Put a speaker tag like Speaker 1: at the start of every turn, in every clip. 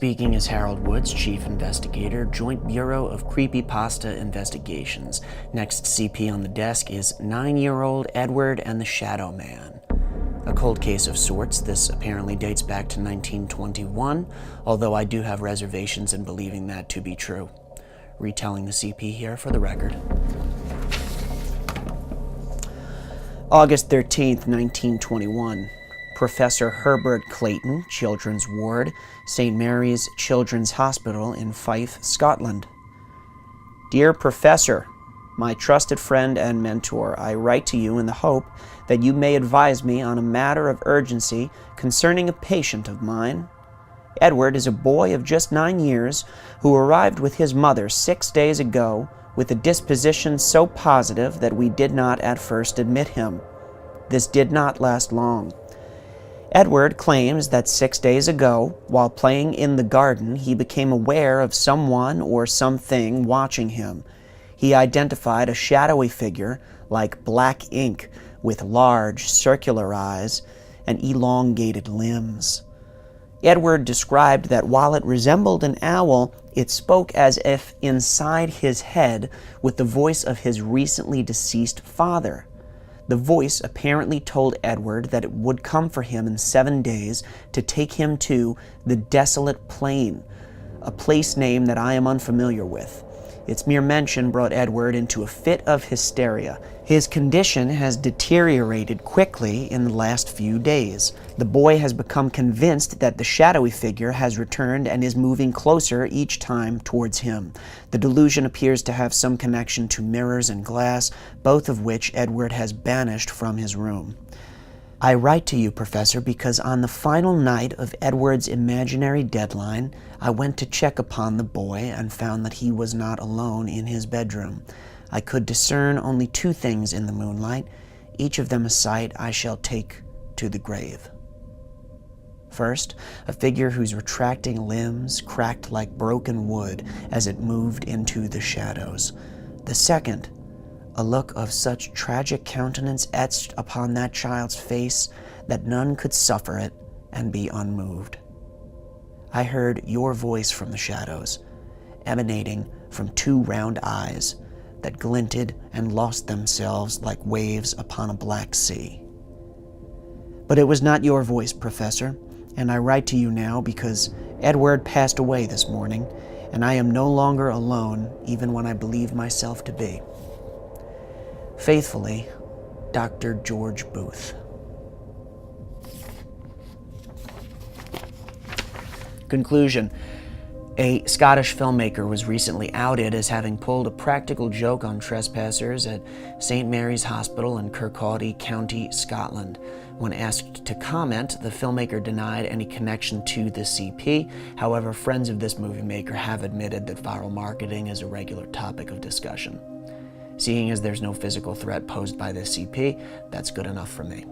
Speaker 1: Speaking is Harold Woods, Chief Investigator, Joint Bureau of Creepypasta Investigations. Next CP on the desk is 9-year-old Edward and the Shadow Man. A cold case of sorts. This apparently dates back to 1921, although I do have reservations in believing that to be true. Retelling the CP here for the record. August 13th, 1921. Professor Herbert Clayton, Children's Ward, St. Mary's Children's Hospital in Fife, Scotland. Dear Professor, my trusted friend and mentor, I write to you in the hope that you may advise me on a matter of urgency concerning a patient of mine. Edward is a boy of just 9 years who arrived with his mother 6 days ago with a disposition so positive that we did not at first admit him. This did not last long. Edward claims that 6 days ago, while playing in the garden, he became aware of someone or something watching him. He identified a shadowy figure like black ink with large circular eyes and elongated limbs. Edward described that while it resembled an owl, it spoke as if inside his head with the voice of his recently deceased father. The voice apparently told Edward that it would come for him in 7 days to take him to the Desolate Plain, a place name that I am unfamiliar with. Its mere mention brought Edward into a fit of hysteria. His condition has deteriorated quickly in the last few days. The boy has become convinced that the shadowy figure has returned and is moving closer each time towards him. The delusion appears to have some connection to mirrors and glass, both of which Edward has banished from his room. I write to you, Professor, because on the final night of Edward's imaginary deadline, I went to check upon the boy and found that he was not alone in his bedroom. I could discern only 2 things in the moonlight, each of them a sight I shall take to the grave. First, a figure whose retracting limbs cracked like broken wood as it moved into the shadows. The second, a look of such tragic countenance etched upon that child's face that none could suffer it and be unmoved. I heard your voice from the shadows, emanating from 2 round eyes that glinted and lost themselves like waves upon a black sea. But it was not your voice, Professor, and I write to you now because Edward passed away this morning, and I am no longer alone even when I believe myself to be. Faithfully, Dr. George Booth. Conclusion. A Scottish filmmaker was recently outed as having pulled a practical joke on trespassers at St. Mary's Hospital in Kirkcaldy, County, Scotland. When asked to comment, the filmmaker denied any connection to the CP. However, friends of this movie maker have admitted that viral marketing is a regular topic of discussion. Seeing as there's no physical threat posed by this CP, that's good enough for me.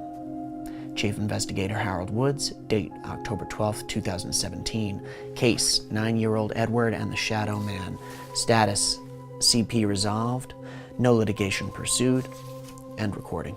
Speaker 1: Chief Investigator Harold Woods, date October 12th, 2017. Case, 9-year-old Edward and the Shadow Man. Status, CP resolved, no litigation pursued. End recording.